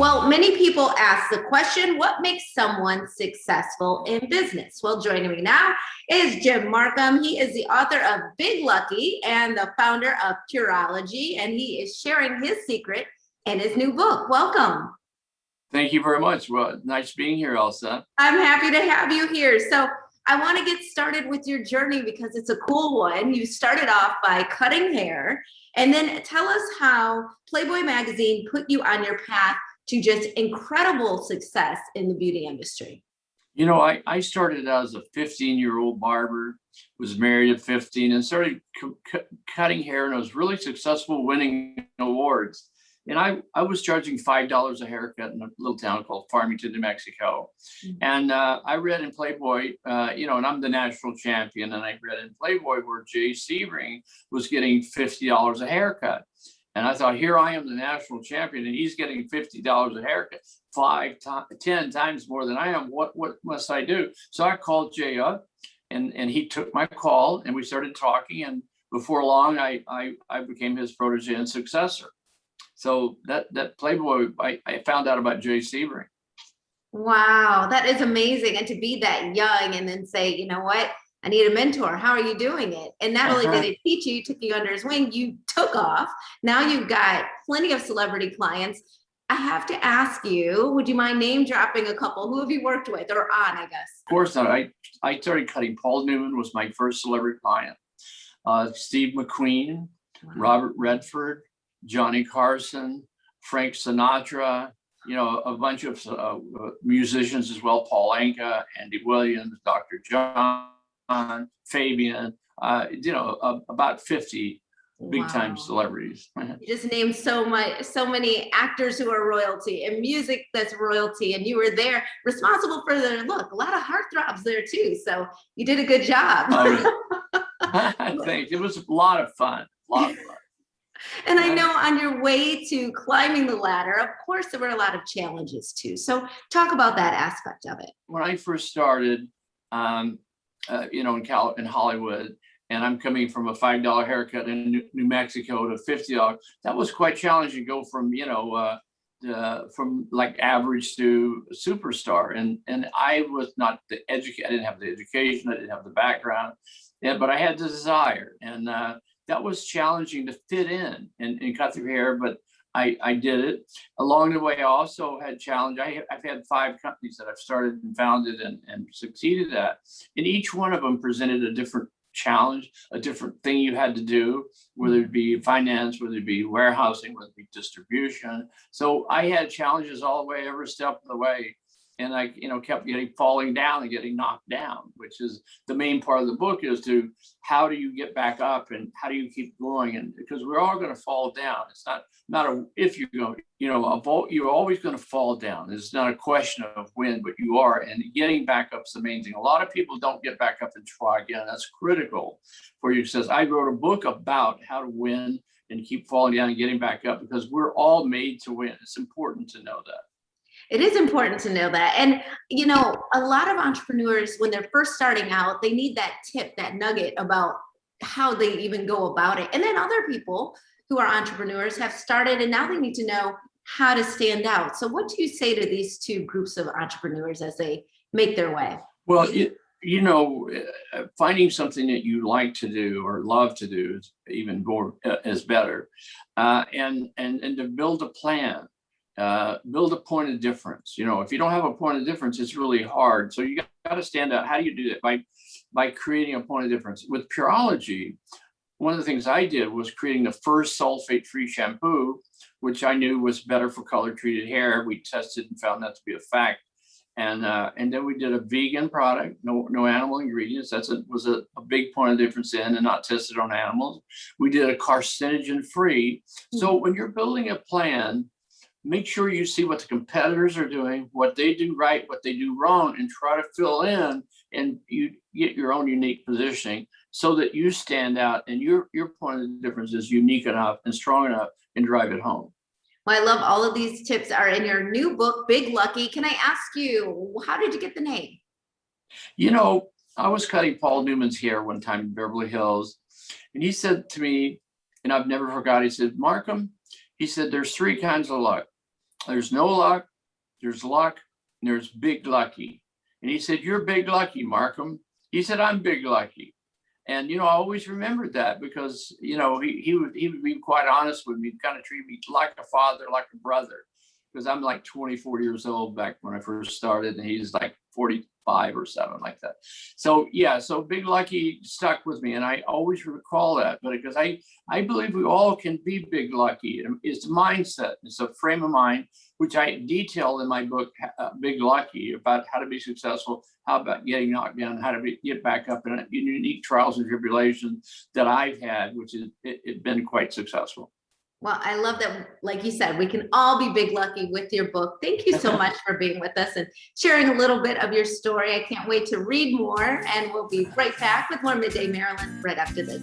Well, many people ask the question, what makes someone successful in business? Well, joining me now is Jim Markham. He is the author of Big Lucky and the founder of Pureology, and he is sharing his secret in his new book. Welcome. Thank you very much. Well, nice being here, Elsa. I'm happy to have you here. So I want to get started with your journey because it's a cool one. You started off by cutting hair, and then tell us how Playboy magazine put you on your path to just incredible success in the beauty industry. You know, I started out as a 15-year-old barber, was married at 15, and started cutting hair, and I was really successful, winning awards. And I was charging $5 a haircut in a little town called Farmington, New Mexico. Mm-hmm. And I read in Playboy, and I'm the national champion, and I read in Playboy where Jay Sebring was getting $50 a haircut. And I thought, here I am, the national champion, and he's getting $50 a haircut, 10 times more than I am. What must I do? So I called Jay up, and he took my call, and we started talking. And before long, I became his protege and successor. So that Playboy, I found out about Jay Sebring. Wow, that is amazing. And to be that young and then say, you know what? I need a mentor. How are you doing it? And not only did it teach you, took you under his wing, you took off. Now you've got plenty of celebrity clients. I have to ask you, would you mind name dropping a couple? Who have you worked with or on, I guess? Of course not. I started cutting. Paul Newman was my first celebrity client. Steve McQueen, wow. Robert Redford, Johnny Carson, Frank Sinatra, a bunch of musicians as well, Paul Anka, Andy Williams, Dr. John, Fabian, about 50 big time celebrities. You just named so many actors who are royalty and music that's royalty, and you were there responsible for their look. A lot of heartthrobs there too. So you did a good job. Thanks. It was a lot of fun. And I know on your way to climbing the ladder, of course, there were a lot of challenges too. So talk about that aspect of it. When I first started, in Hollywood, and I'm coming from a $5 haircut in New Mexico to $50, that was quite challenging to go from, from like average to superstar. And I was not I didn't have the education, I didn't have the background, but I had the desire. And that was challenging to fit in and cut through hair, but I did it. Along the way, I also had challenge. I've had 5 companies that I've started and founded and succeeded at. And each one of them presented a different challenge, a different thing you had to do, whether it be finance, whether it be warehousing, whether it be distribution. So I had challenges all the way, every step of the way. And I, kept falling down and getting knocked down, which is the main part of the book, is to how do you get back up and how do you keep going? And because we're all going to fall down. It's not if you go, you're always going to fall down. It's not a question of when, but you are. And getting back up is the main thing. A lot of people don't get back up and try again. That's critical for you. Says I wrote a book about how to win and keep falling down and getting back up, because we're all made to win. It's important to know that. It is important to know that. And, a lot of entrepreneurs, when they're first starting out, they need that tip, that nugget about how they even go about it. And then other people who are entrepreneurs have started and now they need to know how to stand out. So what do you say to these two groups of entrepreneurs as they make their way? Well, finding something that you like to do or love to do is even more is better. And to build a plan. Build a point of difference. If you don't have a point of difference, it's really hard. So you got to stand out. How do you do that? By creating a point of difference. With Pureology, one of the things I did was creating the first sulfate-free shampoo, which I knew was better for color-treated hair. We tested and found that to be a fact. And then we did a vegan product, no animal ingredients. Was a big point of difference in, and not tested on animals. We did a carcinogen-free. So when you're building a plan, make sure you see what the competitors are doing, what they do right, what they do wrong, and try to fill in, and you get your own unique positioning so that you stand out and your point of difference is unique enough and strong enough and drive it home. Well, I love all of these tips are in your new book, Big Lucky. Can I ask you, how did you get the name? I was cutting Paul Newman's hair one time in Beverly Hills, and he said to me, and I've never forgot, he said, Markham, he said, there's 3 kinds of luck. There's no luck, there's luck, and there's big lucky. And he said, you're big lucky, Markham. He said, I'm big lucky. And, I always remembered that because, he would be quite honest with me, kind of treat me like a father, like a brother, because I'm like 24 years old back when I first started, and he's like 45 or 7, like that. So, yeah, so big lucky stuck with me. And I always recall that, but because I believe we all can be big lucky. It's mindset, it's a frame of mind, which I detail in my book, Big Lucky, about how to be successful, how about getting knocked down, how to get back up in unique trials and tribulations that I've had, which has been quite successful. Well, I love that, like you said, we can all be big lucky with your book. Thank you so much for being with us and sharing a little bit of your story. I can't wait to read more, and we'll be right back with more Midday Maryland right after this.